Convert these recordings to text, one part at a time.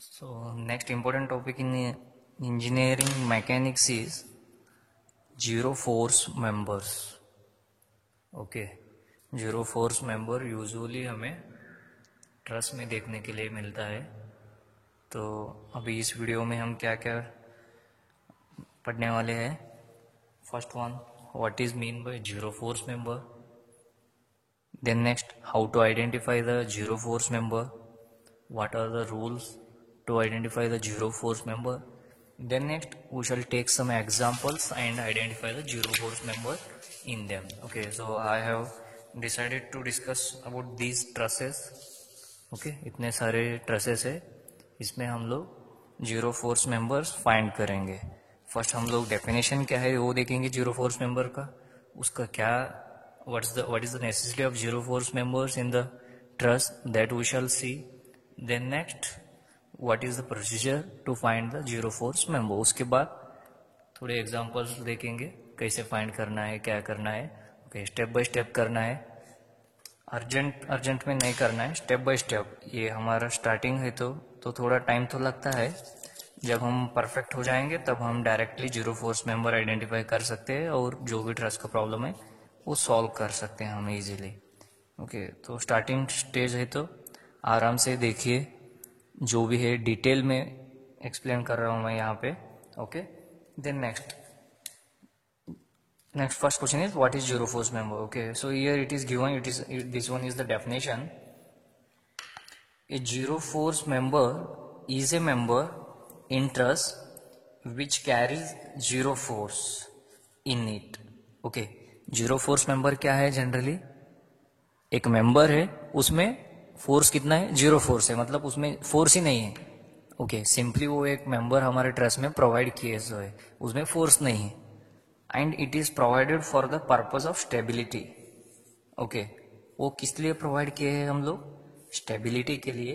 So next important topic in engineering mechanics is zero force members. Okay, zero force member usually हमें truss में देखने के लिए मिलता है। तो अभी इस वीडियो में हम क्या क्या पढ़ने वाले हैं। First one, what is mean by zero force member. Then next, how to identify the zero force member, what are the rules to identify the zero force member. Then next we shall take some examples and identify the zero force member in them. Okay, so I have decided to discuss about these trusses. Okay, इतने सारे trusses है, इसमें हम लोग zero force members find करेंगे। First हम लोग definition क्या है वो देखेंगे जीरो फोर्स मेंबर का, उसका क्या what is the necessity of zero force members in the truss, that we shall see. Then next, what is the procedure to find the zero force member. उसके बाद थोड़े एग्जांपल्स देखेंगे कैसे find करना है, क्या करना है। ओके, स्टेप बाय स्टेप करना है, अर्जेंट में नहीं करना है, स्टेप बाय स्टेप। ये हमारा स्टार्टिंग है तो थोड़ा टाइम तो लगता है। जब हम परफेक्ट हो जाएंगे तब हम directly zero force member identify कर सकते हैं और जो भी ट्रस्ट का प्रॉब्लम है वो सॉल्व कर सकते हैं हम इजीली। ओके, तो स्टार्टिंग स्टेज है तो आराम से देखिए, जो भी है डिटेल में एक्सप्लेन कर रहा हूँ मैं यहाँ पे। Okay, then next first question is what is zero force member. Okay, so here it is given, this one is the definition. A zero force member is a member in truss which carries zero force in it. Okay, zero force member क्या है? Generally एक member है, उसमें force कितना है? Zero force है, मतलब उसमें फोर्स ही नहीं है। ओके, सिंपली वो एक मेंबर हमारे ट्रस्ट में प्रोवाइड किए जो है उसमें फोर्स नहीं है, and it is provided for the purpose of stability. Okay, वो किस लिए प्रोवाइड किए हैं? हम लोग स्टेबिलिटी के लिए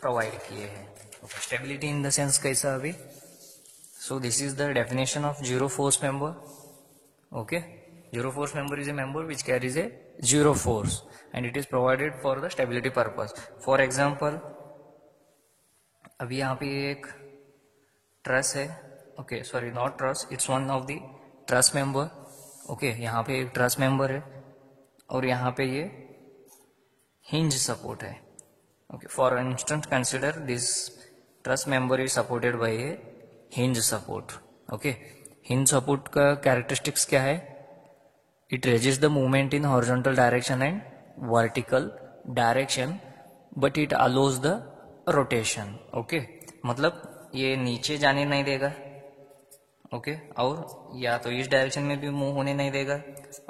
प्रोवाइड किए हैं. Okay, stability in the sense कैसा अभी? सो this is the definition of zero force member. Okay, zero force member is a member which carries a zero force and it is provided for the stability purpose. For example, अभी यहाँ पे एक truss है. Okay, sorry, not truss, it's one of the truss member. Okay, यहाँ पे एक truss member है और यहाँ पे ये हिंज सपोर्ट है. Okay, for instance consider this truss member is supported by A hinge support. Okay, hinge support का कैरेक्टरिस्टिक्स क्या है? It resists the movement in horizontal direction and vertical direction, but it allows the rotation. Okay, मतलब ये नीचे जाने नहीं देगा. Okay, और या तो इस डायरेक्शन में भी मूव होने नहीं देगा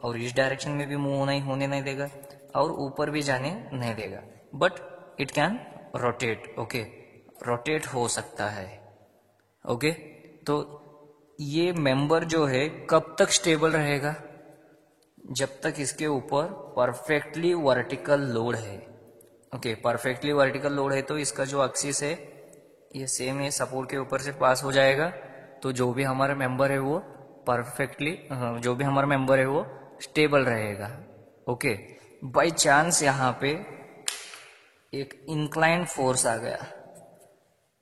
और इस डायरेक्शन में भी मूव होने नहीं देगा और ऊपर भी जाने नहीं देगा, but it can rotate. Okay, rotate हो सकता है. ओके, तो ये मेंबर जो है कब तक स्टेबल रहेगा? जब तक इसके ऊपर परफेक्टली वर्टिकल लोड है. ओके, परफेक्टली वर्टिकल लोड है तो इसका जो एक्सिस है ये सेम है, सपोर्ट के ऊपर से पास हो जाएगा. तो जो भी हमारा मेंबर है वो परफेक्टली, जो भी हमारा मेंबर है वो स्टेबल रहेगा. ओके, बाय चांस यहाँ पे एक इंक्लाइंड फोर्स आ गया.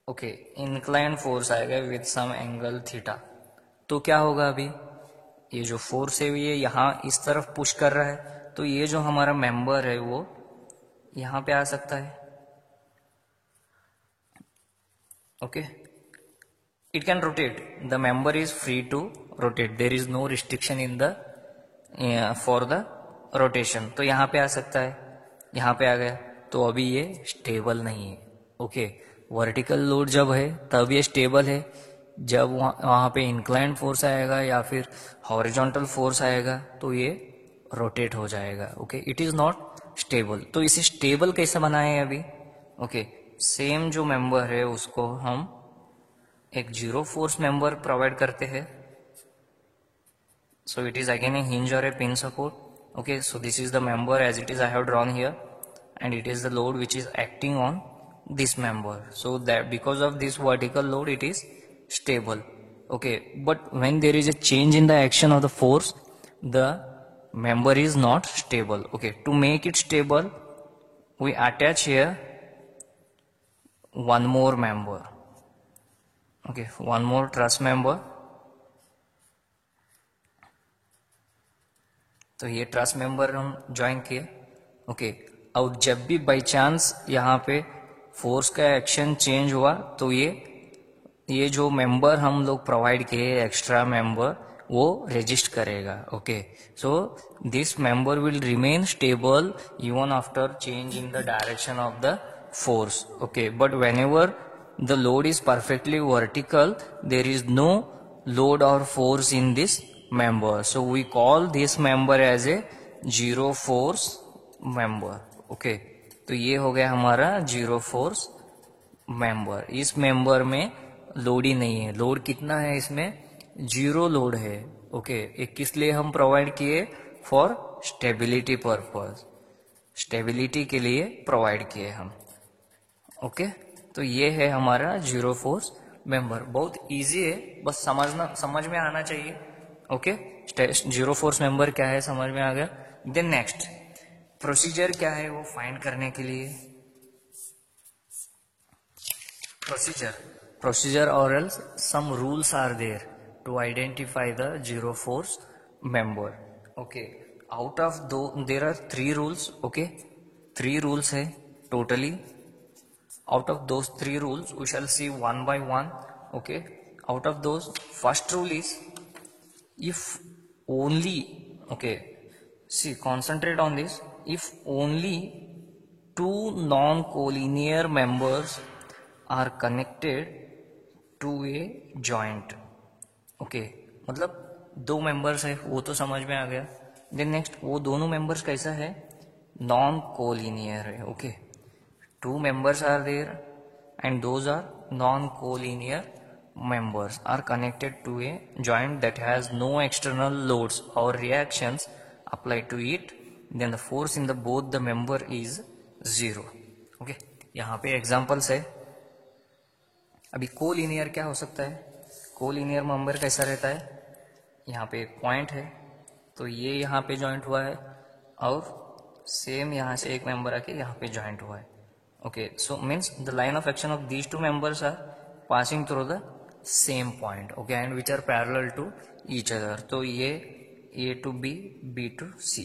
ओके, इंक्लाइंड फोर्स आएगा विथ सम एंगल थीटा, तो क्या होगा? अभी ये जो फोर्स है ये यहाँ इस तरफ पुश कर रहा है, तो ये जो हमारा मेंबर है वो यहाँ पे आ सकता है. Okay, it can rotate, the member is free to rotate, there is no restriction in the for the rotation. तो यहाँ पे आ सकता है, यहाँ पे आ गया, तो अभी ये स्टेबल नहीं है. ओके, वर्टिकल लोड जब है तब ये स्टेबल है, जब वहां पे इंक्लाइंड फोर्स आएगा या फिर हॉरिजॉन्टल फोर्स आएगा तो ये रोटेट हो जाएगा. Okay, it is not stable. तो इसे स्टेबल कैसे बनाए अभी? ओके, सेम जो मेंबर है उसको हम एक जीरो फोर्स मेंबर प्रोवाइड करते हैं. So it is again a hinge और a pin support. Okay, so this is the member as it is I have drawn here and it is the load which is acting on this member. So that because of this vertical load it is stable. Okay, but when there is a change in the action of the force, the member is not stable. Okay, to make it stable we attach here one more member. Okay, one more trust member. तो ये trust member हम join किए। Okay, और जब भी by chance यहाँ पे force का एक्शन चेंज हुआ तो ये जो मेंबर हम लोग प्रोवाइड किए एक्स्ट्रा मेंबर वो रजिस्ट करेगा। Okay, so this member will remain stable even after change in the direction of the force. Okay, but whenever the load is perfectly vertical, there is no load or force in this member, so we call this member as a zero force member. Okay, तो ये हो गया हमारा zero force member. इस member में load ही नहीं है। Load कितना है इसमें? जीरो लोड है। ओके, एक किस लिए हम प्रोवाइड किए? फॉर स्टेबिलिटी पर्पस, स्टेबिलिटी के लिए प्रोवाइड किए हम। ओके, तो ये है हमारा जीरो फोर्स मेंबर। बहुत इजी है, बस समझ में आना चाहिए। ओके, जीरो फोर्स मेंबर क्या है समझ में आ गया। देन नेक्स्ट प्रोसीजर क्या है वो फाइंड करने के लिए। प्रोसीजर और else some rules are there to identify the zero force member. Okay, out of those there are 3 rules. Okay, 3 rules है totally. Out of those 3 rules we shall see one by one. Okay, out of those, first rule is if only, okay, see, concentrate on this, if only 2 non-collinear members are connected to a joint. Okay, मतलब 2 members है वो तो समझ में आ गया। then next वो दोनों members कैसा है? non-collinear है। okay, 2 members are there and those are non-collinear members are connected to a joint that has no external loads or reactions applied to it, then the force in the both the member is 0. okay, यहाँ पे examples है। अभी collinear क्या हो सकता है? Collinear member कैसा रहता है? यहाँ पे एक पॉइंट है तो ये यहाँ पे ज्वाइंट हुआ है और सेम यहाँ से एक मेंबर आके यहाँ पे ज्वाइंट हुआ है। Okay, so means the line of action of these 2 members are passing through the same point. Okay, and which are parallel to each other. तो ये A to B, B to C,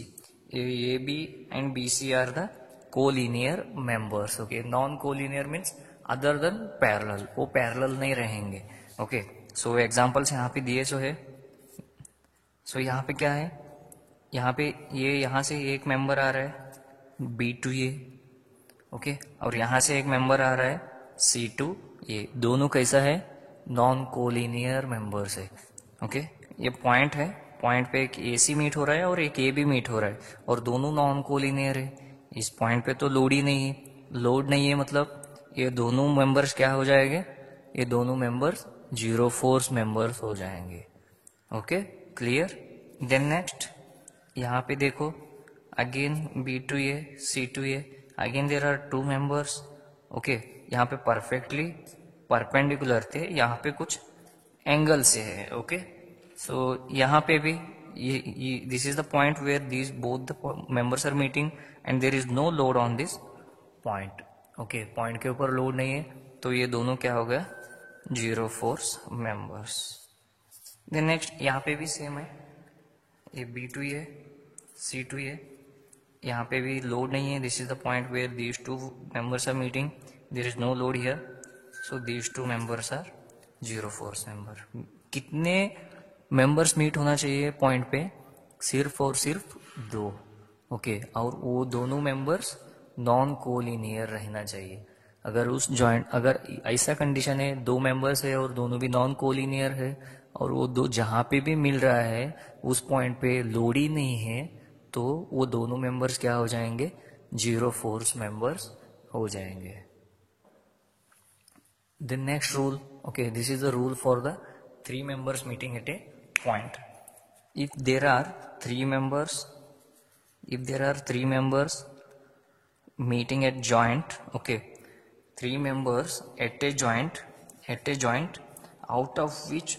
AB and BC are the collinear members. Okay, non-collinear means other than parallel, वो parallel नहीं रहेंगे। Okay, so examples यहाँ पे दिए जो है। so यहाँ पे क्या है? यहाँ पे ये यहाँ से एक मेंबर आ रहा है B to A। ओके, और यहां से एक मेंबर आ रहा है C2। ये दोनों कैसा है? नॉन कोलिनियर मेंबर्स है। ओके, ये पॉइंट है, पॉइंट पे एक AC मीट हो रहा है और एक AB मीट हो रहा है और दोनों नॉन कोलिनियर है। इस पॉइंट पे तो लोड ही नहीं है। लोड नहीं है मतलब ये दोनों मेंबर्स क्या हो जाएंगे? ये दोनों मेंबर्स जीरो फोर्स मेंबर्स हो जाएंगे। Okay, clear. देन नेक्स्ट यहाँ पे देखो again B to A, C to A, again there are 2 members। Okay, यहाँ पे परफेक्टली परपेंडिकुलर थे, यहाँ पे कुछ एंगल से है। ओके, सो यहाँ पे भी ये this is the point where this both the members are meeting and there is no load on this point. Okay, point के ऊपर लोड नहीं है तो ये दोनों क्या हो गया? Zero force members. Then next यहाँ पे भी सेम है, ये B to A, C to A, यहाँ पे भी लोड नहीं है। This is the point where these 2 members are meeting, there is no load here, so these 2 members are zero force member. कितने मेंबर्स मीट होना चाहिए पॉइंट पे? सिर्फ और सिर्फ 2। ओके, और वो दोनों मेंबर्स नॉन कोलिनियर रहना चाहिए। अगर उस जॉइंट अगर ऐसा कंडीशन है 2 मेंबर्स है और दोनों भी नॉन कोलिनियर है और वो दो जहां पे भी मिल रहा है उस पॉइंट पे लोड ही नहीं है तो वो दोनों मेंबर्स क्या हो जाएंगे? जीरो फोर्स मेंबर्स हो जाएंगे। The next rule, okay, this is the rule for the 3 members meeting at a point. If there are 3 members meeting at joint, okay, 3 members at a joint out of which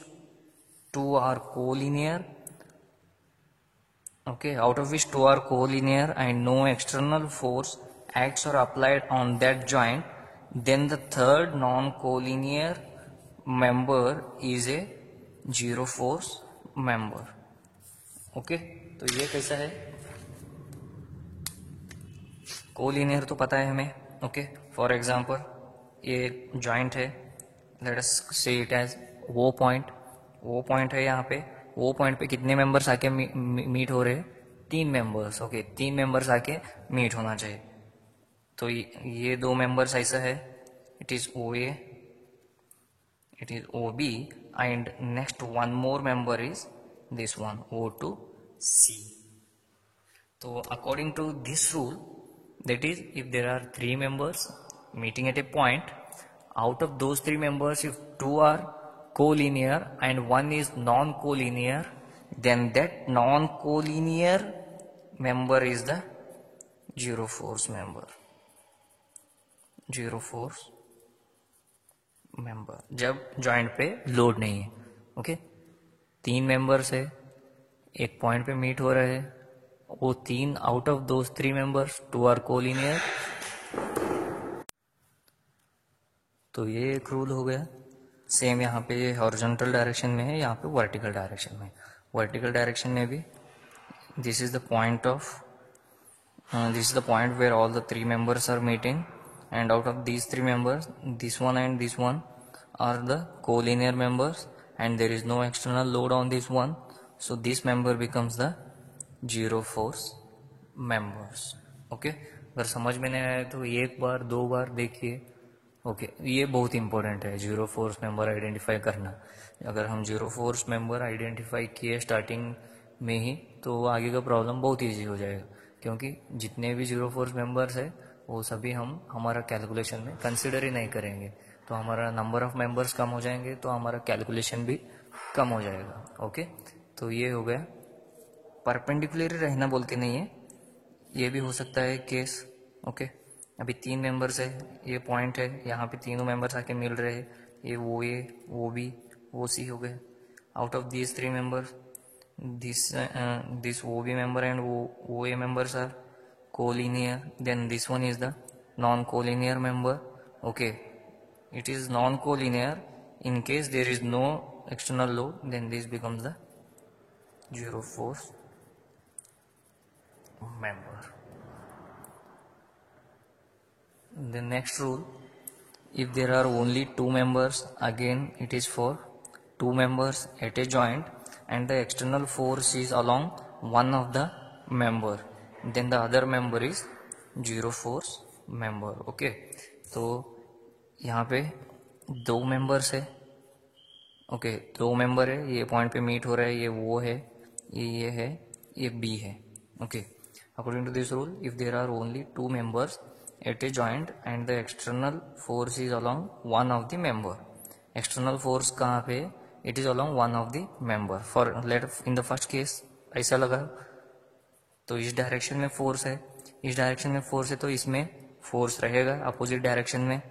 2 are collinear, okay, out of which 2 are collinear and no external force acts or applied on that joint, then the third non-collinear member is a zero force member. Okay, तो ये कैसा है, collinear तो पता है हमें. Okay, for example ये joint है, लेट अस से इट एज वो पॉइंट है. यहाँ पे वो पॉइंट पे कितने मेंबर्स आके मीट हो रहे हैं, 3 मेंबर्स. ओके, 3 मेंबर्स आके मीट होना चाहिए. तो ये 2 मेंबर्स ऐसा है, it is O A, it is OB, and next one more member is this one, O2C. So according to this rule, that is, if there are 3 members meeting at a point, out of those 3 members, if 2 are collinear and 1 is non-collinear, then that non-collinear member is the zero force member. Zero force member जब joint पे load नहीं है. Okay, 3 members है, एक point पे meet हो रहे हैं, वो 3 out of those 3 members 2 are collinear. तो ये एक रूल हो गया. सेम यहाँ पे ये हॉरिजॉन्टल डायरेक्शन में है, यहाँ पे वर्टिकल डायरेक्शन में. वर्टिकल डायरेक्शन में भी this is the point where all the 3 members are meeting, and out of these 3 members, this one and this one are the collinear members, and there is no external load on this one, so this member becomes the zero force members. Okay, अगर समझ में नहीं आया तो एक बार 2 बार देखिए. Okay, ये बहुत इंपॉर्टेंट है, जीरो फोर्स मेंबर आइडेंटिफाई करना. अगर हम जीरो फोर्स मेंबर आइडेंटिफाई किए स्टार्टिंग में ही, तो आगे का प्रॉब्लम बहुत ईजी हो जाएगा, क्योंकि जितने भी जीरो फोर्स मेंबर्स है वो सभी हम हमारा कैलकुलेशन में कंसिडर ही नहीं करेंगे. तो हमारा नंबर ऑफ मेंबर्स कम हो जाएंगे, तो हमारा कैलकुलेशन भी कम हो जाएगा. ओके, तो ये हो गया. परपेंडिकुलर रहना बोल के नहीं है, ये भी हो सकता है केस. ओके, अभी 3 मेंबर्स है, ये पॉइंट है, यहाँ पे तीनों मेंबर्स आके मिल रहे हैं, ये वो ए, वो बी, वो सी हो गए. Out of these 3 members, this वो बी member and वो ए members are collinear, then this one is the non-collinear member. Okay, it is non-collinear. In case there is no external load, then this becomes the zero force member. The next rule, if there are only 2 members, again it is for 2 members at a joint and the external force is along one of the member, then the other member is zero force member. Okay, तो यहाँ पे 2 members है. Okay, 2 member है, ये point पे meet हो रहा है, ये वो है, ये है, ये बी है. Okay, according to this rule, if there are only 2 members at a joint and the external force is along one of the member. External force कहाँ पे, it is along one of the member. For let in the first case ऐसा लगा, तो इस direction में force है, इस direction में फोर्स है, तो इसमें फोर्स रहेगा अपोजिट डायरेक्शन में,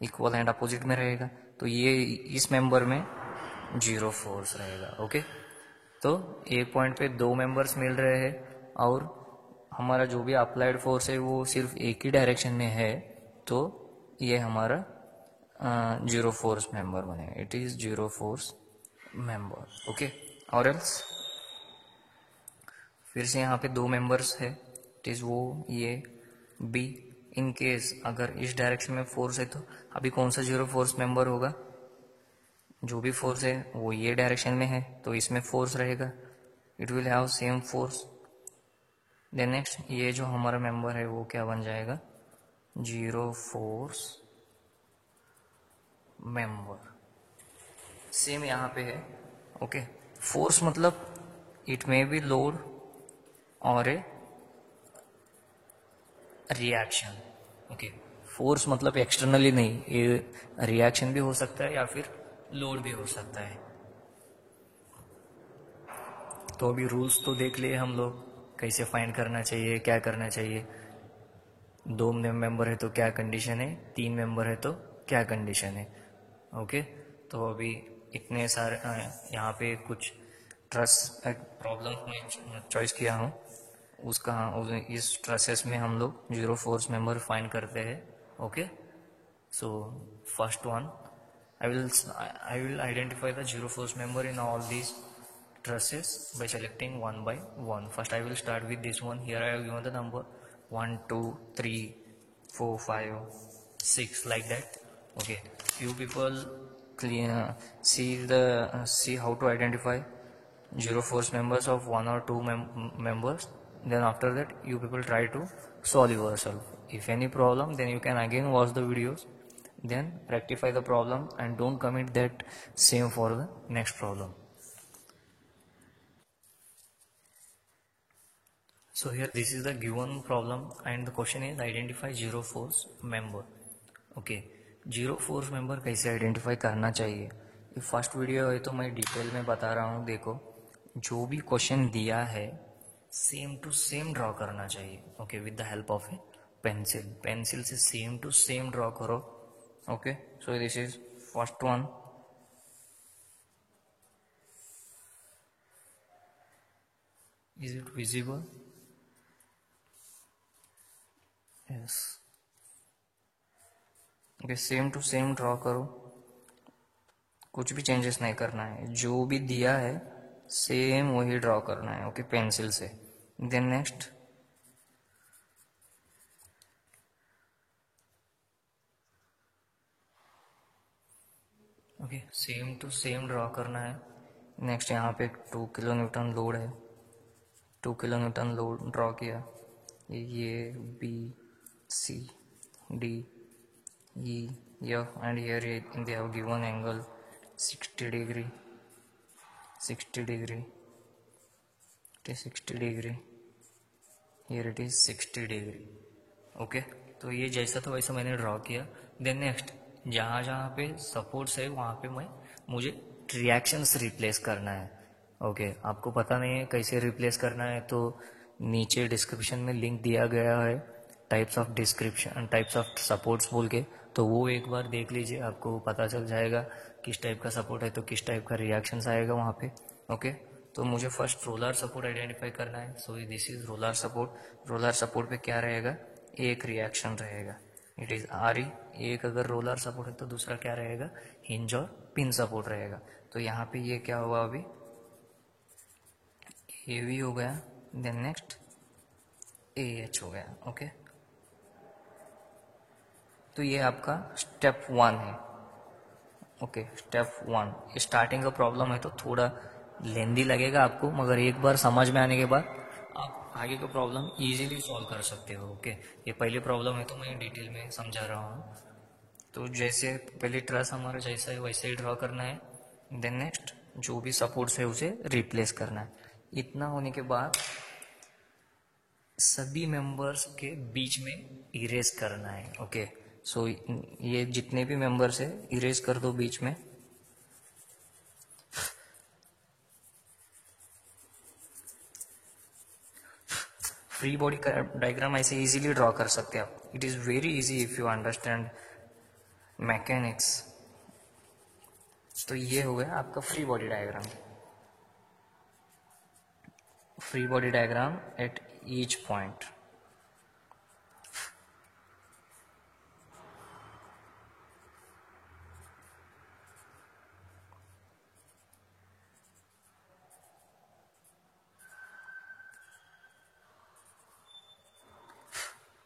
इक्वल एंड अपोजिट में रहेगा, तो ये इस मेंबर में जीरो फोर्स रहेगा. ओके, तो एक पॉइंट पे 2 मेंबर्स मिल रहे हैं और हमारा जो भी अप्लाइड फोर्स है वो सिर्फ एक ही डायरेक्शन में है, तो ये हमारा जीरो फोर्स मेंबर बनेगा. It is zero force member. Okay, और एल्स फिर से यहाँ पे 2 मेंबर्स है, इट इज वो ये बी. इन केस अगर इस डायरेक्शन में फोर्स है, तो अभी कौन सा जीरो फोर्स मेंबर होगा, जो भी फोर्स है वो ये डायरेक्शन में है, तो इसमें फोर्स रहेगा, it will have same force. Then next ये जो हमारा मेंबर है वो क्या बन जाएगा, जीरो फोर्स मेंबर. सेम यहाँ पे है. ओके, फोर्स मतलब इट मे बी लोड और ए रिएक्शन. ओके, फोर्स मतलब एक्सटर्नली नहीं, ये रिएक्शन भी हो सकता है या फिर लोड भी हो सकता है. तो अभी रूल्स तो देख लिए हम लोग, कैसे फाइंड करना चाहिए, क्या करना चाहिए. 2 मेंबर है तो क्या कंडीशन है, 3 मेंबर है तो क्या कंडीशन है. ओके, तो अभी इतने सारे यहाँ पे कुछ ट्रस प्रॉब्लम में चॉइस किया हूँ, उसका इस ट्रसेस में हम लोग जीरो फोर्स मेंबर फाइंड करते हैं. Okay, so first one, I will identify the zero force member in all these trusses by selecting one by one. First I will start with this one. Here I have given the number 1 2 3 4 5 6 like that. Okay, you people clear see how to identify zero force members of one or two members. Then after that you people try to solve yourself. If any problem, then you can again watch the videos, then rectify the problem and don't commit that same for the next problem. So here this is the given problem and the question is identify zero force member. Okay, zero force member कैसे identify करना चाहिए, ये first video है तो मैं detail में बता रहा हूँ. देखो, जो भी क्वेश्चन दिया है सेम टू सेम ड्रॉ करना चाहिए. Okay, with the help of a pencil. Pencil से सेम टू सेम ड्रॉ करो. Okay, so this is first one. Is it visible? Yes. Okay, same to same draw करो, कुछ भी changes नहीं करना है. जो भी दिया है सेम वही ड्रॉ करना है. ओके, पेंसिल से. Then next, okay, same to same draw करना है. नेक्स्ट यहाँ पे 2 किलो न्यूटन लोड है. 2 किलो न्यूटन लोड ड्रॉ किया. ये B C D E, F, and here they have given angle 60 degree, 60 degree, it is 60 degree, here it is 60 degree. Okay, तो ये जैसा था वैसा मैंने ड्रॉ किया. देन नेक्स्ट, जहाँ जहाँ पे सपोर्ट्स है वहाँ पे मुझे रिएक्शंस रिप्लेस करना है. ओके, आपको पता नहीं है कैसे रिप्लेस करना है तो नीचे डिस्क्रिप्शन में लिंक दिया गया है, टाइप्स ऑफ सपोर्ट्स बोल के, तो वो एक बार देख लीजिए, आपको पता चल जाएगा किस टाइप का सपोर्ट है तो किस टाइप का रिएक्शंस आएगा वहाँ पे. ओके, तो मुझे फर्स्ट रोलर सपोर्ट आइडेंटिफाई करना है. सो this is roller support. Roller support पे क्या रहेगा, एक रिएक्शन रहेगा, इट इज RE. एक अगर रोलर सपोर्ट है तो दूसरा क्या रहेगा, हिंज और पिन सपोर्ट रहेगा. तो यहाँ पे ये क्या हुआ, अभी AV हो गया. देन नेक्स्ट AH हो गया. ओके, तो ये आपका स्टेप 1 है. Okay, step 1. स्टार्टिंग का प्रॉब्लम है तो थोड़ा लेंदी लगेगा आपको, मगर एक बार समझ में आने के बाद आप आगे का प्रॉब्लम इजीली सॉल्व कर सकते हो. ओके, ये पहले प्रॉब्लम है तो मैं डिटेल में समझा रहा हूँ. तो जैसे पहले ट्रस हमारा जैसा है वैसे ही ड्रॉ करना है. देन नेक्स्ट, जो भी सपोर्ट्स है उसे रिप्लेस करना है. इतना होने के बाद सभी मेंबर्स के बीच में इरेज करना है. ओके, सो ये जितने भी मेंबर्स है इरेज कर दो बीच में. फ्री बॉडी डायग्राम ऐसे इजीली ड्रॉ कर सकते हैं आप. It is very easy if you understand mechanics. तो ये हो गया आपका free body diagram. Free body diagram at each point.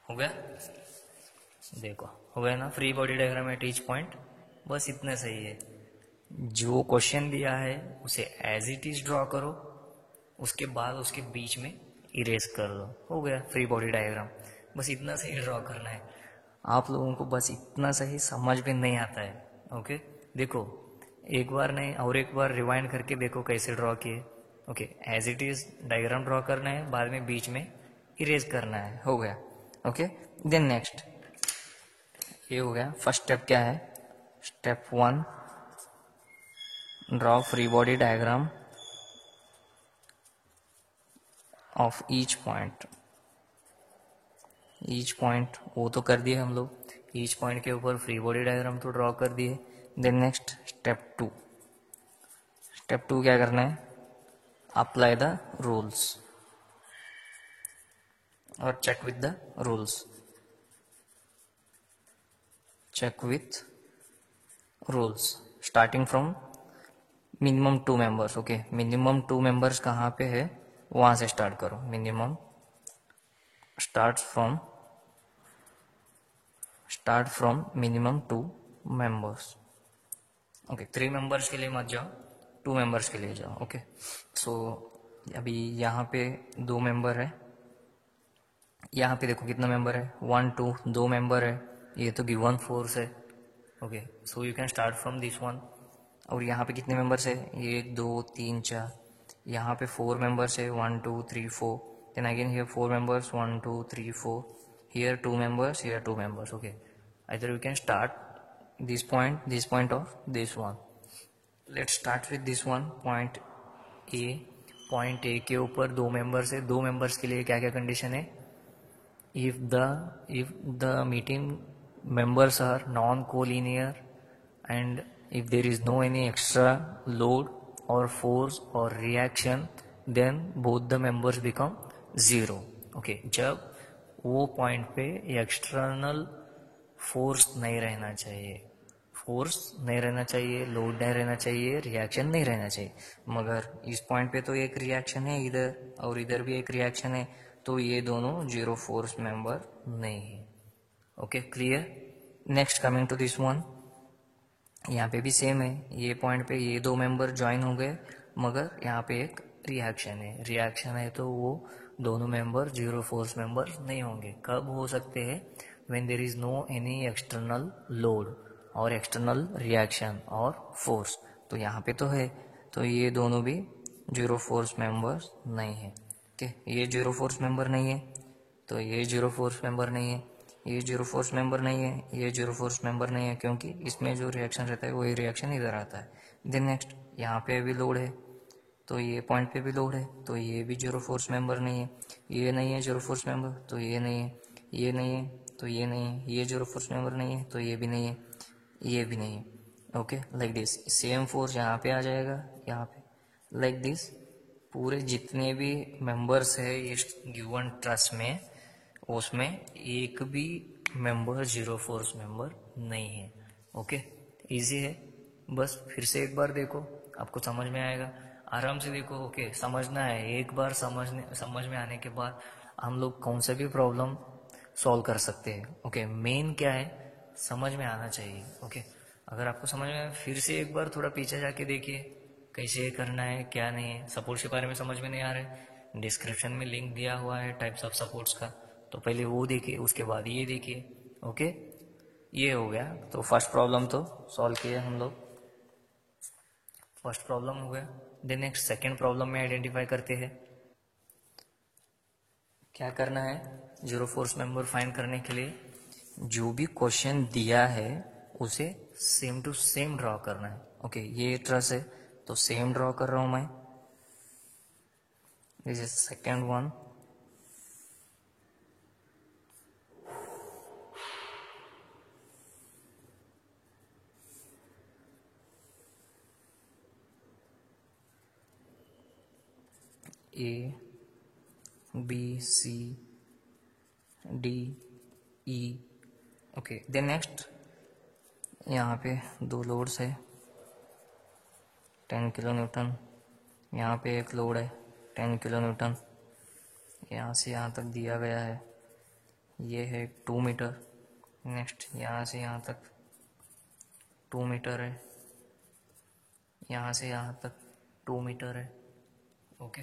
हो गया, देखो हो गया ना, free body diagram at each point. बस इतना सही है. जो क्वेश्चन दिया है उसे एज इट इज ड्रॉ करो, उसके बाद उसके बीच में इरेज कर दो. हो गया फ्री बॉडी डायग्राम. बस इतना सही ड्रॉ करना है. आप लोगों को बस इतना सही समझ में नहीं आता है. ओके, देखो एक बार नहीं और एक बार रिवाइंड करके देखो कैसे ड्रॉ किए. Okay, as it is diagram draw करना है, बाद में बीच में इरेज करना है. हो गया. ओके, देन नेक्स्ट, ये हो गया. फर्स्ट स्टेप क्या है, step 1, draw free body diagram of each point. Each point वो तो कर दिए हम लोग, ईच पॉइंट के ऊपर फ्री बॉडी डायग्राम तो ड्रॉ कर दिए. Then next step 2. स्टेप 2 क्या करना है, अप्लाई द रूल्स और check with the rules. Check with rules starting from minimum 2 members. Okay, minimum 2 members कहाँ पे है, वहां से स्टार्ट करो। Minimum start from minimum 2 members. Okay, 3 members के लिए मत जाओ, 2 मेंबर्स के लिए जाओ। ओके, सो अभी यहाँ पे 2 मेंबर है, यहाँ पे देखो कितना मेंबर है, 1 2, 2 मेंबर है, ये तो गिवन फोर्स है। Okay, so you can start from this one. और यहाँ पे कितने मेंबर्स है, ये 2 3 4, यहाँ पे 4 मेंबर्स है, 1 2 3 4, then again here 4 members, 1 2 3 4, here 2 members, here 2 members. Okay, either you can start this point or this one. Let's start with this one, point A। Point A के ऊपर 2 मेंबर्स है, 2 मेंबर्स के लिए क्या क्या कंडीशन है, if the meeting members are non-collinear and if there is no any extra load or force or reaction, then both the members become 0। Okay, जब वो पॉइंट पे एक्सटर्नल फोर्स नहीं रहना चाहिए, फोर्स नहीं रहना चाहिए, लोड नहीं रहना चाहिए, रिएक्शन नहीं रहना चाहिए। मगर इस पॉइंट पे तो एक रिएक्शन है इधर और इधर भी एक रिएक्शन है, तो ये दोनों जीरो फोर्स मेंबर नहीं है। Okay, clear. Next coming to this one, यहाँ पे भी सेम है, ये पॉइंट पे ये 2 मेंबर ज्वाइन हो गए, मगर यहाँ पे एक रिएक्शन है तो वो दोनों मेंबर जीरो फोर्स मेंबर नहीं होंगे। कब हो सकते हैं, when there is no any external load और एक्सटर्नल रिएक्शन और फोर्स। तो यहाँ पे तो है, तो ये दोनों भी जीरो फोर्स मेंबर्स नहीं है। ओके, ये जीरो फोर्स मेंबर नहीं है, तो ये जीरो फोर्स मेंबर नहीं है, ये जीरो फोर्स मेंबर नहीं है, ये जीरो फोर्स मेंबर नहीं है, क्योंकि इसमें जो रिएक्शन रहता है वही रिएक्शन इधर आता है। देन नेक्स्ट, यहाँ पे भी लोड है, तो ये पॉइंट पे भी लोड है, तो ये भी जीरो फोर्स मेंबर नहीं है। ये नहीं है जीरो फोर्स मेंबर, तो ये नहीं है, ये नहीं है तो ये नहीं है, ये जीरो फोर्स मेंबर नहीं है तो ये भी नहीं है, ये भी नहीं है। Okay, like this same force यहाँ पे आ जाएगा, यहाँ पे लाइक दिस। पूरे जितने भी मेंबर्स है इस गिवन ट्रस्ट में, उसमें एक भी मेंबर जीरो फोर्स मेंबर नहीं है। ओके, इजी है, बस फिर से एक बार देखो, आपको समझ में आएगा, आराम से देखो। ओके, समझना है, एक बार समझ में आने के बाद हम लोग कौन सा भी प्रॉब्लम सॉल्व कर सकते हैं। ओके, मेन क्या है, समझ में आना चाहिए। ओके, अगर आपको समझ में आए, फिर से एक बार थोड़ा पीछे जाके देखिए कैसे करना है क्या नहीं है। सपोर्ट्स के बारे में समझ में नहीं आ रहा है, डिस्क्रिप्शन में लिंक दिया हुआ है टाइप्स ऑफ सपोर्ट्स का, तो पहले वो देखिए, उसके बाद ये देखिए। ओके, ये हो गया, तो फर्स्ट प्रॉब्लम तो सॉल्व किया हम लोग, फर्स्ट प्रॉब्लम हो गया। देन नेक्स्ट सेकेंड प्रॉब्लम में आइडेंटिफाई करते हैं। क्या करना है, जीरो फोर्स मेंबर फाइंड करने के लिए जो भी क्वेश्चन दिया है उसे सेम टू सेम ड्रॉ करना है। ओके, ये ट्रस है तो सेम ड्रॉ कर रहा हूं मैं, this is second one. A B C D E. Okay, then next यहाँ पे 2 लोड्स है 10 किलो न्यूटन, यहाँ पे एक लोड है 10 किलो न्यूटन, यहाँ से यहाँ तक दिया गया है, ये है 2 मीटर। नेक्स्ट यहाँ से यहाँ तक 2 मीटर है, यहाँ से यहाँ तक 2 मीटर है। ओके,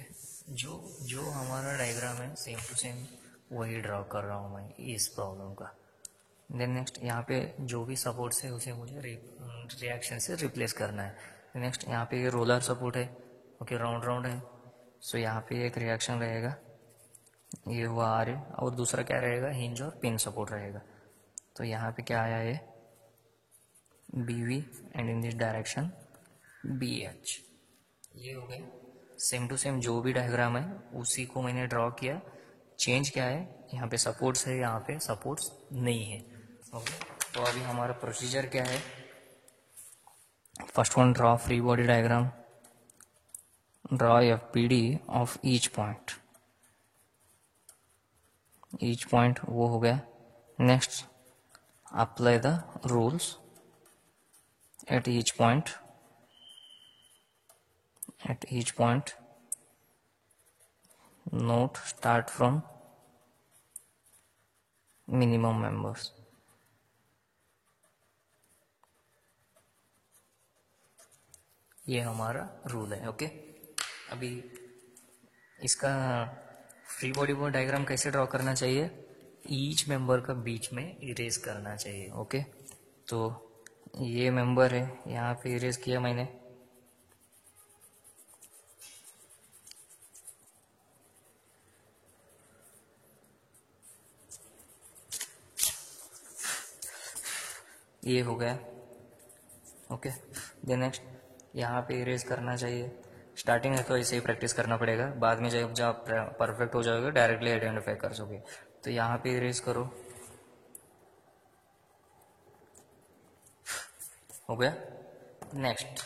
जो जो हमारा डायग्राम है सेम टू सेम वही ड्रॉ कर रहा हूँ मैं इस प्रॉब्लम का। देन नेक्स्ट यहाँ पे जो भी सपोर्ट्स है उसे मुझे रिएक्शन से रिप्लेस करना है। नेक्स्ट यहाँ पे ये रोलर सपोर्ट है, ओके, राउंड राउंड है, सो यहाँ पे एक रिएक्शन रहेगा, ये हुआ आर है, और दूसरा क्या रहेगा, हिंज और पिन सपोर्ट रहेगा। तो यहाँ पे क्या आया है, B V and in this direction B H. ये हो गया सेम टू सेम, जो भी डायग्राम है उसी को मैंने ड्रॉ किया। चेंज क्या है, यहाँ पे सपोर्ट्स है, यहाँ पे सपोर्ट्स नहीं है। ओके, तो अभी हमारा प्रोसीजर क्या है, first one draw free body diagram, draw FPD of each point वो हो गया। Next apply the rules at each point note start from minimum members. ये हमारा रूल है. ओके, अभी इसका फ्री बॉडी को डायग्राम कैसे ड्रॉ करना चाहिए, ईच मेंबर का बीच में इरेज करना चाहिए. ओके, तो ये मेंबर है, यहाँ पे इरेज किया मैंने. ये हो गया. ओके, देन नेक्स्ट यहाँ पे इरेज करना चाहिए. स्टार्टिंग है तो ऐसे ही प्रैक्टिस करना पड़ेगा, बाद में जब जब परफेक्ट हो जाओगे डायरेक्टली आइडेंटिफाई कर सकोगे. तो यहाँ पे इरेज करो. हो गया. नेक्स्ट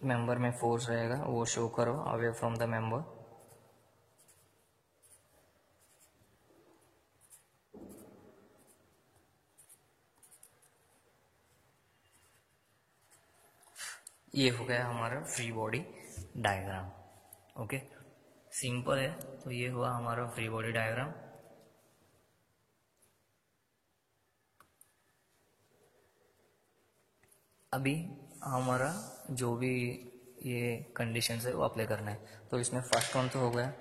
मेंबर में फोर्स रहेगा, वो शो करो अवे फ्रॉम द मेंबर. ये हो गया हमारा free body diagram. Okay, simple है. तो ये हुआ हमारा फ्री बॉडी डायग्राम. अभी हमारा जो भी ये कंडीशन है वो अप्लाई करना है. तो इसमें फर्स्ट वन तो हो गया,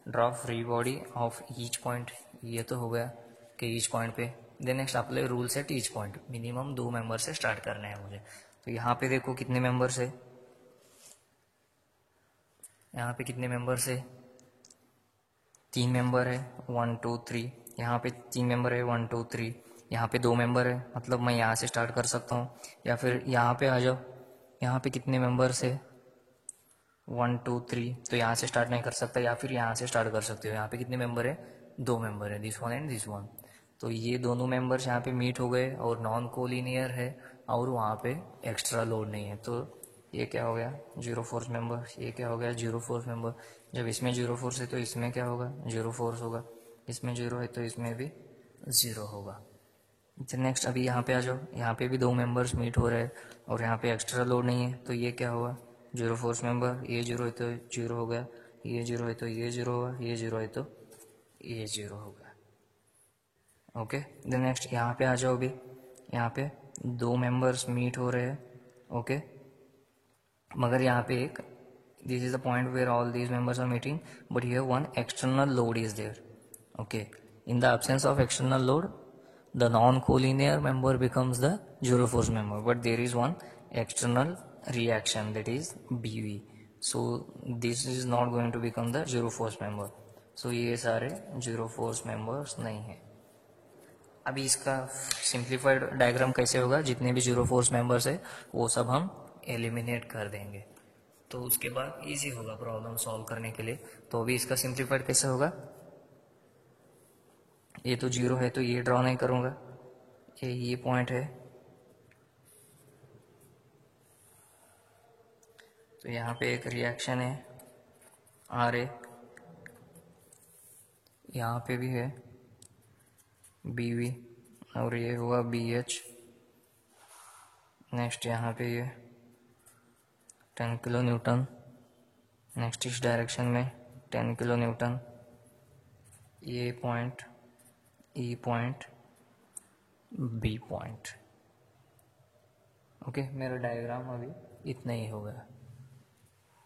draw free body of each point. ये तो हो गया कि ईच पॉइंट पे. Then next apply rules at each point. Minimum 2 member से स्टार्ट करना है मुझे. तो यहाँ पे देखो कितने मेंबर्स है, यहाँ पे कितने मेंबर्स है, 3 मेंबर है, 1 2 3. यहाँ पे 3 मेंबर है, 1 2 3. यहाँ पे 2 मेंबर है, मतलब मैं यहाँ से स्टार्ट कर सकता हूँ, या फिर यहाँ पे आ जाओ. यहाँ पे कितने मेंबर्स है, 1 2 3. तो यहाँ से स्टार्ट नहीं कर सकता, या फिर यहाँ से स्टार्ट कर सकते हो. यहाँ पे कितने मेंबर है, 2 मेंबर है, this one and this one. तो ये दोनों मेंबर्स यहाँ पे मीट हो गए और नॉन कोलिनियर है और वहाँ पे एक्स्ट्रा लोड नहीं है. तो ये क्या हो गया, जीरो फोर्स मेंबर. ये क्या हो गया, जीरो फोर्स मेंबर. जब इसमें जीरो फोर्स है तो इसमें क्या होगा, जीरो फोर्स होगा. इसमें जीरो है तो इसमें भी जीरो होगा. नेक्स्ट अभी यहाँ पे आ जाओ. यहाँ पे भी 2 मेंबर्स मीट हो रहे हैं और यहाँ पे एक्स्ट्रा लोड नहीं है. तो ये क्या होगा, जीरो फोर्स मेंबर. ये जीरो है तो जीरो हो गया, ये जीरो है तो ये जीरो होगा, ये जीरो है तो ये जीरो होगा. ओके, देन नेक्स्ट यहाँ पे आ जाओ. भी यहाँ पे 2 मेंबर्स मीट हो रहे हैं. ओके, मगर यहाँ पे एक, this is the point where all these members are meeting, but here one external load is there. Okay, in the absence of external load, the non-collinear member becomes the zero force member, but there is one external reaction, that is BV. So this is not going to become the zero force member. So ये सारे zero force members नहीं है. अभी इसका simplified diagram कैसे होगा, जितने भी जीरो फोर्स मेंबर्स है वो सब हम एलिमिनेट कर देंगे. तो उसके बाद इजी होगा प्रॉब्लम सॉल्व करने के लिए. तो अभी इसका सिंप्लीफाइड कैसे होगा, ये तो जीरो है तो ये ड्रॉ नहीं करूंगा, ये पॉइंट है. तो यहाँ पे एक रिएक्शन है आर ए, यहाँ पे भी है बी वी, और ये हुआ बी एच. नेक्स्ट यहाँ पे ये 10 किलो न्यूटन. नेक्स्ट इस डायरेक्शन में 10 किलो न्यूटन. ये point, E point, B point. Okay, मेरा डायग्राम अभी इतना ही हो गया.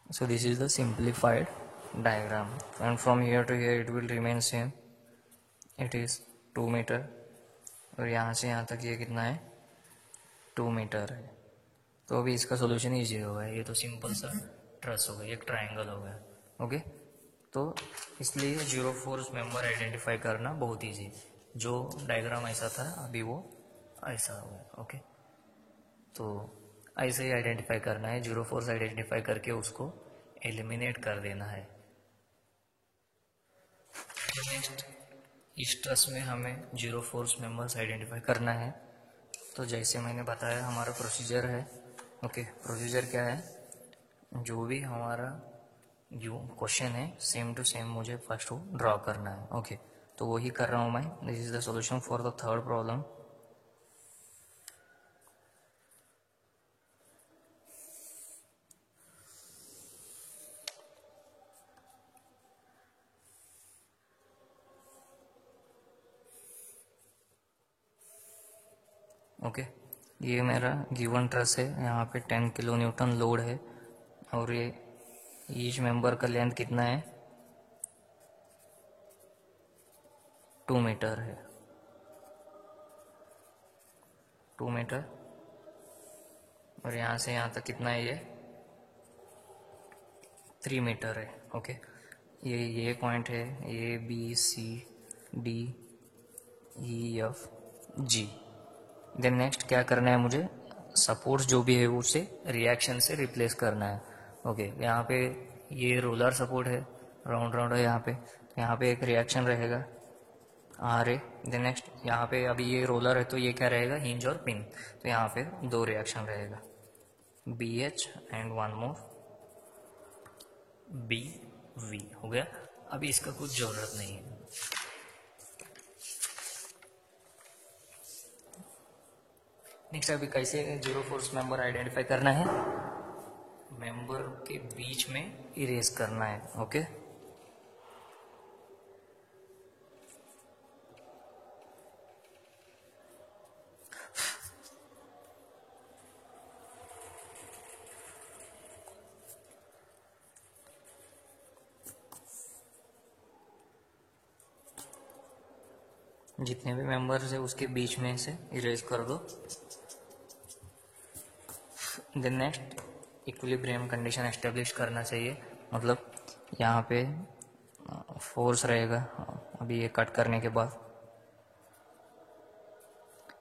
So this is the simplified diagram, and from here to here it will remain same. It is 2 metre, और यहाँ से यहाँ तक ये कितना है, 2 मीटर है. तो अभी इसका सोल्यूशन ईजी होगा. ये तो सिंपल सा ट्रस हो गया, एक ट्रायंगल हो गया. ओके, तो इसलिए जीरो फोर्स मेंबर आइडेंटिफाई करना बहुत ईजी. जो डायग्राम ऐसा था अभी वो ऐसा हो गया. ओके, तो ऐसे ही आइडेंटिफाई करना है. जीरो फोर्स आइडेंटिफाई करके उसको एलिमिनेट कर देना है. नेक्स्ट इस ट्रस में हमें जीरो फोर्स मेंबर्स आइडेंटिफाई करना है. तो जैसे मैंने बताया हमारा प्रोसीजर है. ओके, प्रोसीजर क्या है, जो भी हमारा जो क्वेश्चन है सेम टू सेम मुझे फर्स्ट ड्रॉ करना है. ओके, तो वही कर रहा हूँ मैं. This is the solution for the third problem. Okay, ये मेरा गिवन ट्रस है. यहाँ पे 10 किलो न्यूटन लोड है और ये ईच मेंबर का लेंथ कितना है, 2 मीटर है. 2 मीटर. और यहाँ से यहाँ तक कितना है, ये 3 मीटर है. ओके, ये पॉइंट है, A B C D E F G. Then next क्या करना है मुझे, सपोर्ट्स जो भी है उसे रिएक्शन से रिप्लेस करना है. ओके, यहाँ पे ये रोलर सपोर्ट है, राउंड राउंड है यहाँ पे एक रिएक्शन रहेगा आर ए. देन नेक्स्ट यहाँ पे अभी ये रोलर है तो ये क्या रहेगा, हिंज और पिन. तो यहाँ पे 2 रिएक्शन रहेगा, B H and one more B V. हो गया. अभी इसका कुछ जरूरत नहीं है. नेक्स्ट अभी कैसे जीरो फोर्स मेंबर आइडेंटिफाई करना है, मेंबर के बीच में इरेज करना है. ओके, जितने भी मेंबर्स है उसके बीच में से इरेज कर दो. Then next equilibrium condition establish करना चाहिए. मतलब यहाँ पे फोर्स रहेगा अभी ये कट करने के बाद.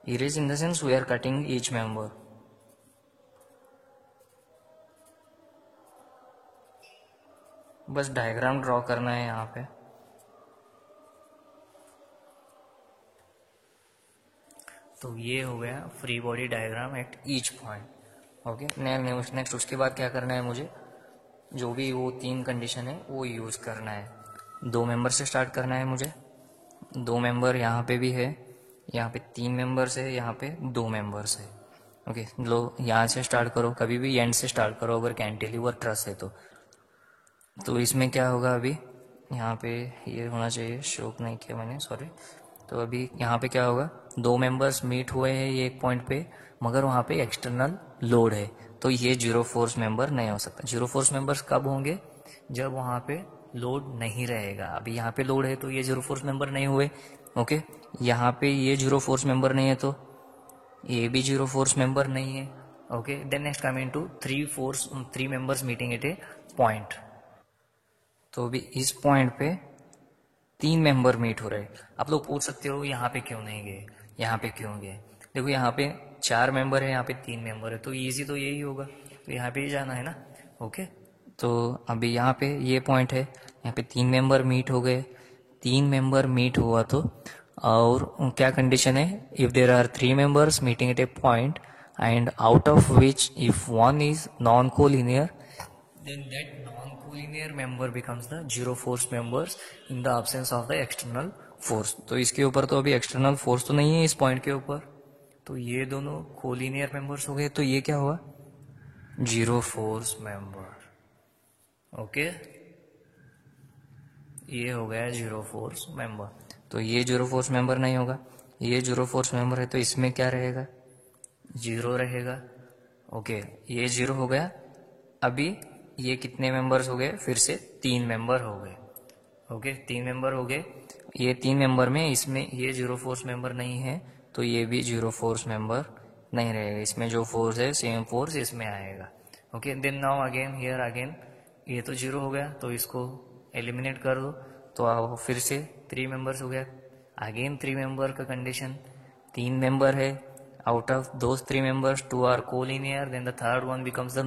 Erase in the sense we are cutting each member. बस डायग्राम ड्रॉ करना है यहाँ पे. तो ये हो गया free body diagram at each point. Okay, next उसके बाद क्या करना है मुझे, जो भी वो 3 कंडीशन है वो यूज़ करना है. 2 मेंबर से स्टार्ट करना है मुझे. 2 मेंबर यहाँ पे भी है, यहाँ पे 3 मेंबर्स है, यहाँ पे 2 मेंबर्स है. ओके, लो यहाँ से स्टार्ट करो, कभी भी एंड से स्टार्ट करो अगर कैंटिलीवर ट्रस है तो इसमें क्या होगा, अभी यहाँ पे ये होना चाहिए, शो नहीं किया मैंने, सॉरी. तो अभी यहाँ पे क्या होगा, 2 मेंबर्स मीट हुए हैं ये एक पॉइंट पे, मगर वहाँ पे एक्सटर्नल लोड है तो ये जीरो फोर्स मेंबर नहीं हो सकता. जीरो फोर्स मेंबर्स कब होंगे, जब वहाँ पे लोड नहीं रहेगा. अभी यहाँ पे लोड है तो ये जीरो फोर्स मेंबर नहीं हुए. ओके, यहाँ पे ये जीरो फोर्स मेंबर नहीं है तो ये भी जीरो फोर्स मेंबर नहीं है. Okay, then next coming to 3 members meeting at a point. तो अभी इस पॉइंट पे 3 मेंबर मीट हो रहे. आप लोग पूछ सकते हो यहाँ पे क्यों नहीं गए, यहाँ पे क्यों गए. देखो यहाँ पे 4 मेंबर है, यहाँ पे 3 मेंबर है, तो इजी तो यही होगा, तो यहाँ पे ही जाना है ना. ओके, तो अभी यहाँ पे ये पॉइंट है, यहाँ पे 3 मेंबर मीट हो गए. 3 मेंबर मीट हुआ तो और क्या कंडीशन है, if there are 3 members meeting at a point and out of which if one is non collinear, then that non-collinear member becomes the zero force members in the absence of the external force. तो इसके ऊपर तो अभी external force तो नहीं है इस point के ऊपर, तो ये दोनों कोलिनियर मेंबर्स हो गए. तो ये क्या हुआ, जीरो फोर्स मेंबर. ओके, ये हो गया जीरो फोर्स मेंबर. तो ये जीरो फोर्स मेंबर नहीं होगा, ये जीरो फोर्स मेंबर है तो इसमें क्या रहेगा, जीरो रहेगा. ओके, ये जीरो हो गया. अभी ये कितने मेंबर्स हो गए, फिर से 3 मेंबर हो गए. ओके, 3 मेंबर हो गए. ये 3 मेंबर में इसमें ये जीरो फोर्स मेंबर नहीं है तो ये भी जीरो फोर्स मेंबर नहीं रहेगा. इसमें जो फोर्स है सेम फोर्स इसमें आएगा. Okay, then now again here again ये तो जीरो हो गया तो इसको एलिमिनेट कर दो. तो अब फिर से 3 मेंबर्स हो गया. अगेन 3 मेंबर का कंडीशन, 3 मेंबर है, out of those 3 members 2 are collinear, then the third one becomes the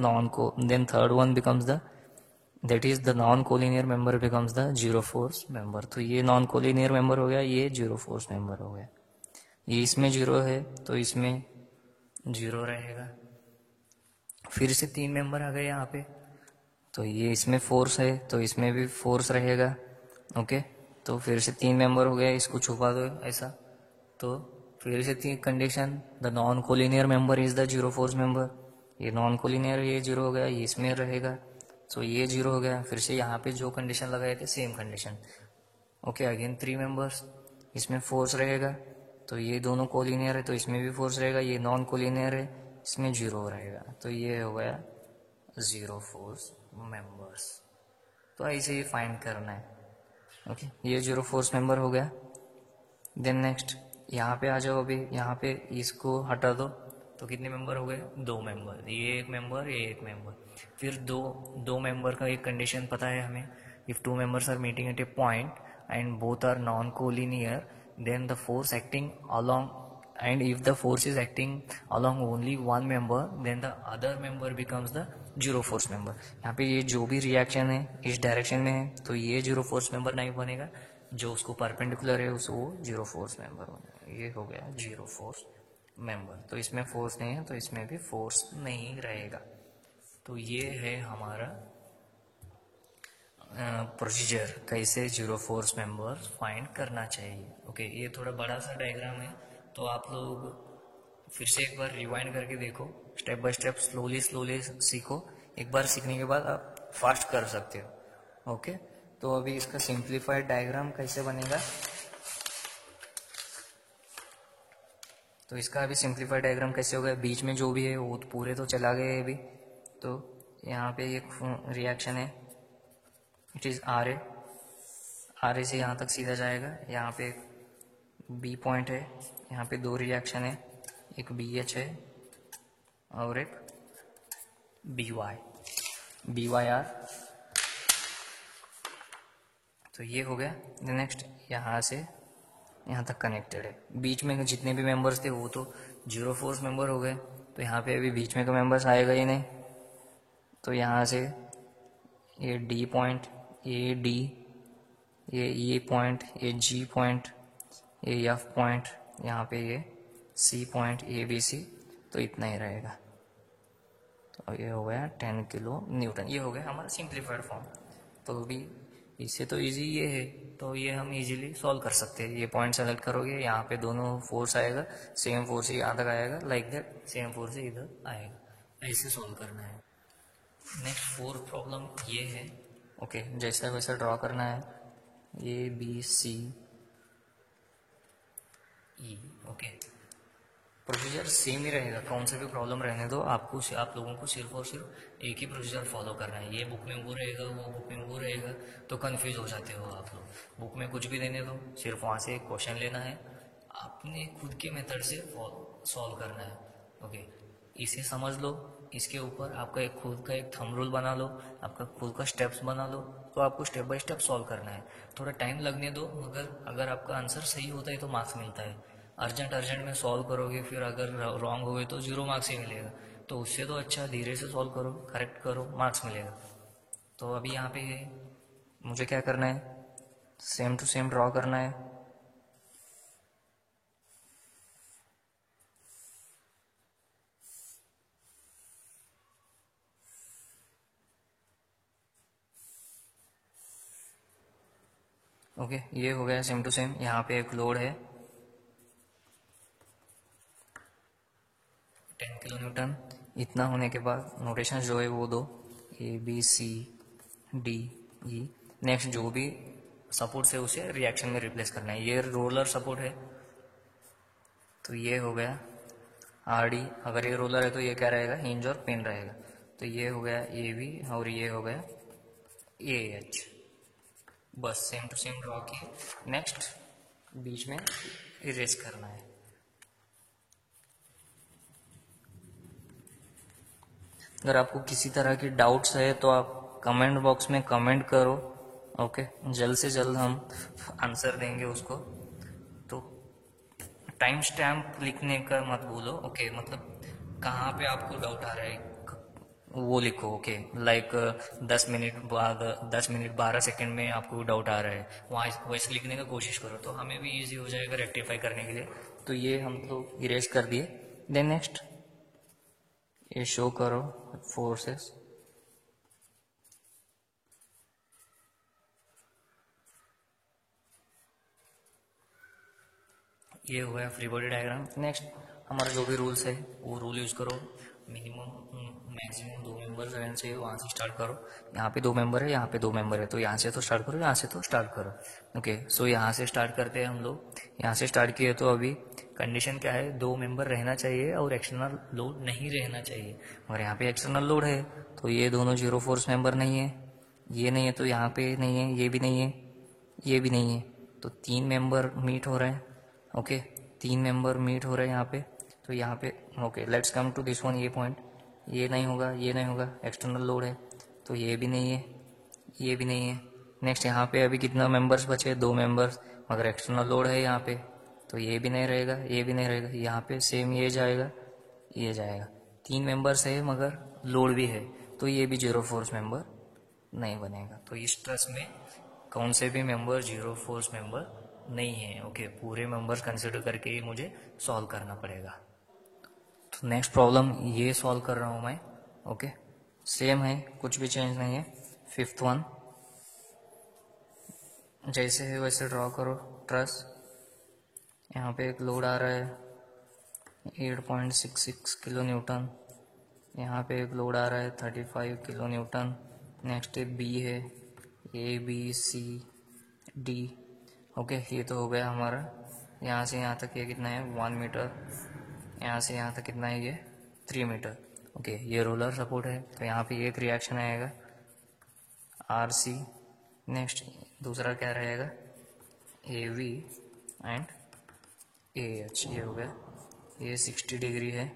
that is the non-collinear member becomes the zero force member. तो ये non-collinear member हो गया, ये zero force member हो गया. ये इसमें जीरो है तो इसमें जीरो रहेगा. फिर से 3 मेंबर आ गए यहाँ पे, तो ये इसमें फोर्स है तो इसमें भी फोर्स रहेगा. ओके, तो फिर से 3 मेंबर हो गया, इसको छुपा दो ऐसा। तो फिर से 3 condition, the non collinear member is the zero force member. ये नॉन कोलिनियर, ये जीरो हो गया, ये इसमें रहेगा, तो ये जीरो हो गया। फिर से यहाँ पे जो कंडीशन लगाए थे same condition. Okay, again 3 members, इसमें फोर्स रहेगा, तो ये दोनों कोलिनियर है तो इसमें भी फोर्स रहेगा, ये नॉन कोलिनियर है इसमें जीरो रहेगा, तो ये हो गया जीरो फोर्स मेंबर्स। तो ऐसे ही फाइंड करना है। ओके, ये जीरो फोर्स मेंबर हो गया। देन नेक्स्ट यहाँ पे आ जाओ, अभी यहाँ पे इसको हटा दो, तो कितने मेंबर हो गए? 2 मेंबर, ये एक मेंबर, ये एक मेंबर। फिर दो मेंबर का एक कंडीशन पता है हमें, if 2 members are meeting at a point and both are non collinear, then the force acting along, and if the force is acting along only one member, then the other member becomes the zero force member. यहाँ पे ये जो भी reaction है इस direction में है, तो ये जीरो फोर्स मेंबर नहीं बनेगा, जो उसको परपेंडिकुलर है उसको वो जीरो फोर्स मेंबर बनेगा। ये हो गया जीरो फोर्स मेंबर। तो इसमें फोर्स नहीं है तो इसमें भी फोर्स नहीं रहेगा। तो ये है हमारा प्रोसीजर, कैसे जीरो फोर्स मेंबर फाइंड करना चाहिए। ओके, ये थोड़ा बड़ा सा डायग्राम है, तो आप लोग फिर से एक बार रिवाइंड करके देखो, step by step slowly slowly सीखो। एक बार सीखने के बाद आप फास्ट कर सकते हो। ओके, तो अभी इसका सिंप्लीफाइड डायग्राम कैसे बनेगा, तो इसका अभी सिंप्लीफाइड डायग्राम कैसे होगा, बीच में जो भी है वो तो पूरे तो चला गए अभी। तो यहाँ पे एक रिएक्शन है, इट इज आर ए से यहाँ तक सीधा जाएगा। यहाँ पे एक बी पॉइंट है, यहाँ पे 2 रिएक्शन है, एक बी एच है और एक बी वाई आर। तो ये हो गया। नेक्स्ट यहाँ से यहाँ तक कनेक्टेड है, बीच में जितने भी मेंबर्स थे वो तो जीरो फोर्स मेंबर हो गए, तो यहाँ पे अभी बीच में का मेंबर्स आएगा ही नहीं। तो यहाँ से ये डी पॉइंट, ये डी, ये ई पॉइंट, ये जी पॉइंट, ये एफ पॉइंट, यहाँ पे ये सी पॉइंट, ए बी सी, तो इतना ही रहेगा। तो ये हो गया 10 किलो न्यूटन। ये हो गया हमारा सिंप्लीफाइड फॉर्म। तो अभी इससे तो इजी ये है, तो ये हम इजीली सॉल्व कर सकते हैं। ये पॉइंट सेलेक्ट करोगे, यहाँ पे दोनों फोर्स आएगा, सेम फोर्स ही यहाँ तक आएगा, लाइक दैट सेम फोर्स ही इधर आएगा। ऐसे सॉल्व करना है। नेक्स्ट 4th प्रॉब्लम ये है। ओके, जैसा वैसा ड्रॉ करना है, A B C E. Okay, procedure same ही रहेगा, कौन सा भी प्रॉब्लम रहने दो, आप लोगों को सिर्फ और सिर्फ एक ही प्रोसीजर फॉलो करना है। ये बुक में वो रहेगा, वो बुक में वो रहेगा, तो कंफ्यूज हो जाते हो आप लोग। बुक में कुछ भी देने दो, सिर्फ वहाँ से एक क्वेश्चन लेना है, अपने खुद के मेथड से सॉल्व करना है। ओके, इसे समझ लो, इसके ऊपर आपका एक खुद का एक थंब रूल बना लो, आपका खुद का स्टेप्स बना लो, तो आपको स्टेप बाय स्टेप सॉल्व करना है। थोड़ा टाइम लगने दो, मगर अगर आपका आंसर सही होता है तो मार्क्स मिलता है। अर्जेंट में सॉल्व करोगे, फिर अगर रॉन्ग हो गए तो 0 मार्क्स ही मिलेगा। तो उससे तो अच्छा धीरे से सॉल्व करो, करेक्ट करो, मार्क्स मिलेगा। तो अभी यहाँ पे मुझे क्या करना है, सेम टू सेम ड्रॉ करना है। ओके, ये हो गया सेम टू सेम। यहाँ पे एक लोड है 10 किलो न्यूटन। इतना होने के बाद नोटेशन जो है वो दो, A B C D E. Next जो भी सपोर्ट से उसे रिएक्शन में रिप्लेस करना है। ये रोलर सपोर्ट है, तो ये हो गया आर डी। अगर ये रोलर है तो ये क्या रहेगा, हिंज और पिन रहेगा। तो ये हो गया ए बी और ये हो गया ए एच। बस सेम टू सेम ड्रॉ किए। नेक्स्ट बीच में इरेज करना है। अगर आपको किसी तरह की डाउट्स है तो आप कमेंट बॉक्स में कमेंट करो। ओके, जल्द से जल्द हम आंसर देंगे उसको। तो टाइम स्टैम्प लिखने का मत भूलो। ओके, मतलब कहाँ पे आपको डाउट आ रहा है वो लिखो। ओके, लाइक 10 मिनट बाद 10 मिनट 12 सेकंड में आपको डाउट आ रहा है, वहाँ वैसे लिखने का कोशिश करो, तो हमें भी इजी हो जाएगा रेक्टिफाई करने के लिए। तो ये हम लोग इरेज कर दिए। देन नेक्स्ट ये शो करो फोर्सेस। ये हो गया फ्री बॉडी डायग्राम। नेक्स्ट हमारा जो भी रूल्स है वो रूल यूज करो। मिनिमम मैक्सिमम 2 मेंबर्स रहने चाहिए, वहाँ से स्टार्ट करो। यहाँ पे 2 मेंबर है, यहाँ पे 2 मेंबर है, तो यहाँ से तो स्टार्ट करो, यहाँ से तो स्टार्ट करो। ओके, सो यहाँ से स्टार्ट करते हैं हम लोग। यहाँ से स्टार्ट किए तो अभी कंडीशन क्या है, 2 मेंबर रहना चाहिए और एक्सटर्नल लोड नहीं रहना चाहिए। और यहाँ पे एक्सटर्नल लोड है, तो ये दोनों जीरो फोर्स मेंबर नहीं है, ये नहीं है, तो यहाँ पे नहीं है, ये भी नहीं है, ये भी नहीं है, तो 3 मेंबर मीट हो रहे हैं। ओके, 3 मेंबर मीट हो रहे हैं यहाँ पे। तो यहाँ पे okay, let's come to this one, ये पॉइंट। ये नहीं होगा, ये नहीं होगा, एक्सटर्नल लोड है, तो ये भी नहीं है, ये भी नहीं है। नेक्स्ट यहाँ पे अभी कितना मेंबर्स बचे, 2 मेंबर्स, मगर एक्सटर्नल लोड है यहाँ पे, तो ये भी नहीं रहेगा, ये भी नहीं रहेगा। यहाँ पे सेम ये जाएगा, ये जाएगा। 3 मेंबर्स है मगर लोड भी है, तो ये भी जीरो फोर्स मेंबर नहीं बनेगा। तो इस ट्रस्ट में कौन से भी मेंबर जीरो फोर्स मेंबर नहीं है। ओके, पूरे मेंबर्स कंसिडर करके ही मुझे सॉल्व करना पड़ेगा। तो नेक्स्ट प्रॉब्लम ये सॉल्व कर रहा हूँ मैं। ओके, सेम है, कुछ भी चेंज नहीं है। 5th वन जैसे है वैसे ड्रॉ करो। ट्रस यहाँ पे एक लोड आ रहा है 8.66 किलो न्यूटन, यहाँ पे एक लोड आ रहा है 35 किलो न्यूटन। नेक्स्ट बी है, A B C D. Okay, ये तो हो गया हमारा। यहाँ से यहाँ तक ये कितना है, 1 मीटर। यहाँ से यहाँ तक कितना है, ये 3 मीटर। ओके, ये रोलर सपोर्ट है, तो यहाँ पे एक रिएक्शन आएगा आर सी। नेक्स्ट दूसरा क्या रहेगा, A V and A H. ये हो गया, ये 60 डिग्री है,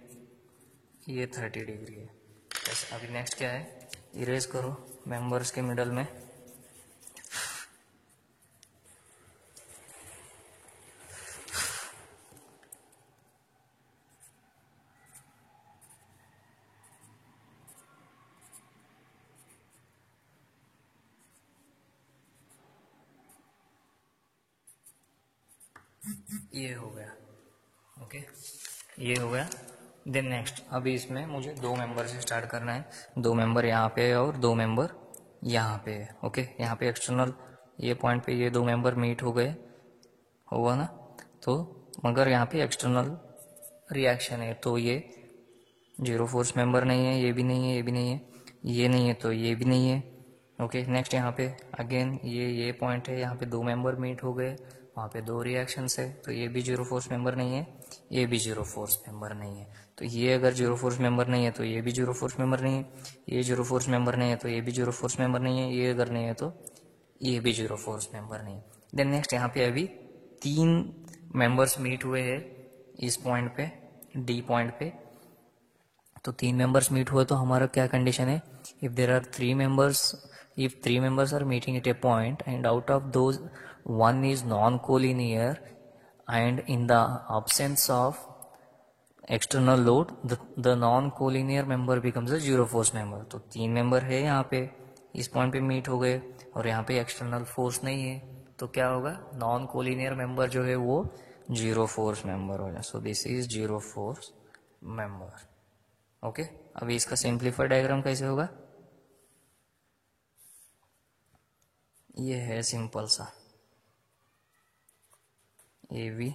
ये 30 डिग्री है। बस अभी नेक्स्ट क्या है, इरेज करो मेंबर्स के मिडल में। ये हो गया। ओके, ये हो गया। देन नेक्स्ट अभी इसमें मुझे 2 मेंबर से स्टार्ट करना है। 2 मेंबर यहाँ पे है और 2 मेंबर यहाँ पे है। ओके, यहाँ पे एक्सटर्नल ये पॉइंट पे ये 2 मेंबर मीट हो गए, होगा ना। तो मगर यहाँ पे एक्सटर्नल रिएक्शन है, तो ये जीरो फोर्स मेंबर नहीं है, ये भी नहीं है, ये भी नहीं है, ये नहीं है, तो ये भी नहीं है। ओके, नेक्स्ट यहाँ पे अगेन ये पॉइंट है, यहाँ पे 2 मेंबर मीट हो गए, वहाँ पे 2 रिएक्शंस है, तो ये भी जीरो फोर्स मेंबर नहीं है, ये भी जीरो फोर्स मेंबर नहीं है। तो ये अगर जीरो फोर्स मेंबर नहीं है तो ये भी जीरो फोर्स मेंबर नहीं है, ये जीरो फोर्स मेंबर नहीं है तो ये भी जीरो फोर्स मेंबर नहीं है, ये अगर नहीं है तो ये भी जीरो फोर्स मेंबर नहीं है। देन नेक्स्ट यहाँ पे अभी 3 मेंबर्स मीट हुए हैं इस पॉइंट पे, डी पॉइंट पे। तो 3 मेंबर्स मीट हुए, तो हमारा क्या कंडीशन है, if there are 3 members, if 3 members are meeting at a point and out of those one is non-collinear and in the absence of external load the non-collinear member becomes a zero force member। तो 3 member है यहाँ पे, इस point पे meet हो गए और यहाँ पे एक्सटर्नल फोर्स नहीं है, तो क्या होगा, नॉन कोलिनियर मेंबर जो है वो जीरो फोर्स मेंबर हो जाए। सो this is zero force member. Okay, अभी इसका सिंप्लीफाइड डायग्राम कैसे होगा, ये है सिंपल सा, A V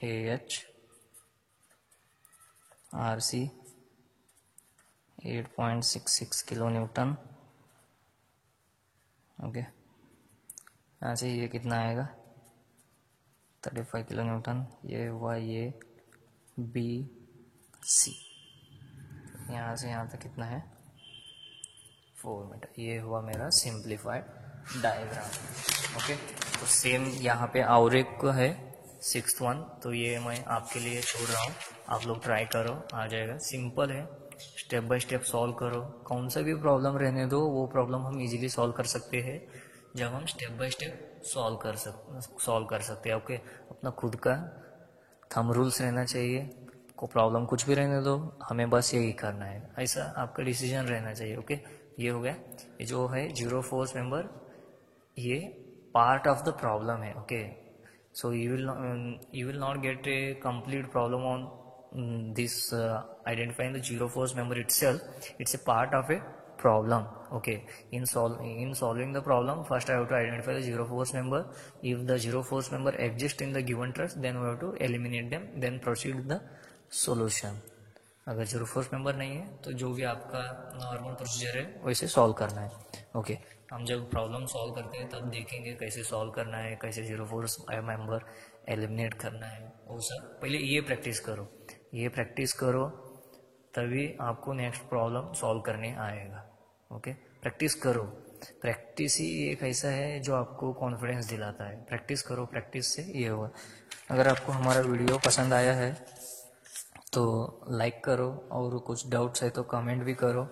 A H R C 8.66 kilonewton. Okay, यहाँ से ये कितना आएगा 35 किलो न्यूटन। ये हुआ ये बी सी, यहाँ से यहाँ तक कितना है 4 मीटर। ये हुआ मेरा सिंप्लीफाइड डायग्राम। ओके, तो सेम यहाँ पे और एक है 6th वन, तो ये मैं आपके लिए छोड़ रहा हूँ, आप लोग ट्राई करो, आ जाएगा। सिंपल है, स्टेप बाय स्टेप सॉल्व करो। कौन सा भी प्रॉब्लम रहने दो, वो प्रॉब्लम हम इजीली सॉल्व कर सकते हैं जब हम स्टेप बाय स्टेप सॉल्व कर सकते हैं। ओके, अपना खुद का थंब रूल्स रहना चाहिए, को प्रॉब्लम कुछ भी रहने दो, हमें बस यही करना है, ऐसा आपका डिसीजन रहना चाहिए। ओके, ये हो गया। ये जो है जीरो फोर्स मेंबर, ये पार्ट ऑफ द प्रॉब्लम है। Okay, so you will not get a complete problem on this identifying the zero force member itself. It's a part of a problem. Okay, in solving the problem, first I have to identify the zero force member. If the zero force member exists in the given truss, then we have to eliminate them, then proceed with the solution. अगर zero force member नहीं है तो जो भी आपका normal procedure है वैसे solve करना है. ओके, हम जब प्रॉब्लम सॉल्व करते हैं तब देखेंगे कैसे सॉल्व करना है, कैसे जीरो फोर्स मेंबर एलिमिनेट करना है, वो सब पहले ये प्रैक्टिस करो तभी आपको नेक्स्ट प्रॉब्लम सॉल्व करने आएगा. ओके, प्रैक्टिस करो. प्रैक्टिस ही एक ऐसा है जो आपको कॉन्फिडेंस दिलाता है. प्रैक्टिस करो, प्रैक्टिस से ये होगा. अगर आपको हमारा वीडियो पसंद आया है तो लाइक करो, और कुछ डाउट्स है तो कमेंट भी करो,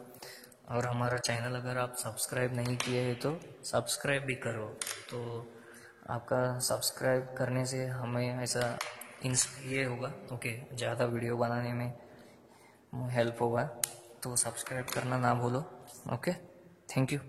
और हमारा चैनल अगर आप सब्सक्राइब नहीं किए हैं तो सब्सक्राइब भी करो. तो आपका सब्सक्राइब करने से हमें ऐसा ये होगा. ओके, ज़्यादा वीडियो बनाने में हेल्प होगा. तो सब्सक्राइब करना ना भूलो. Okay, thank you.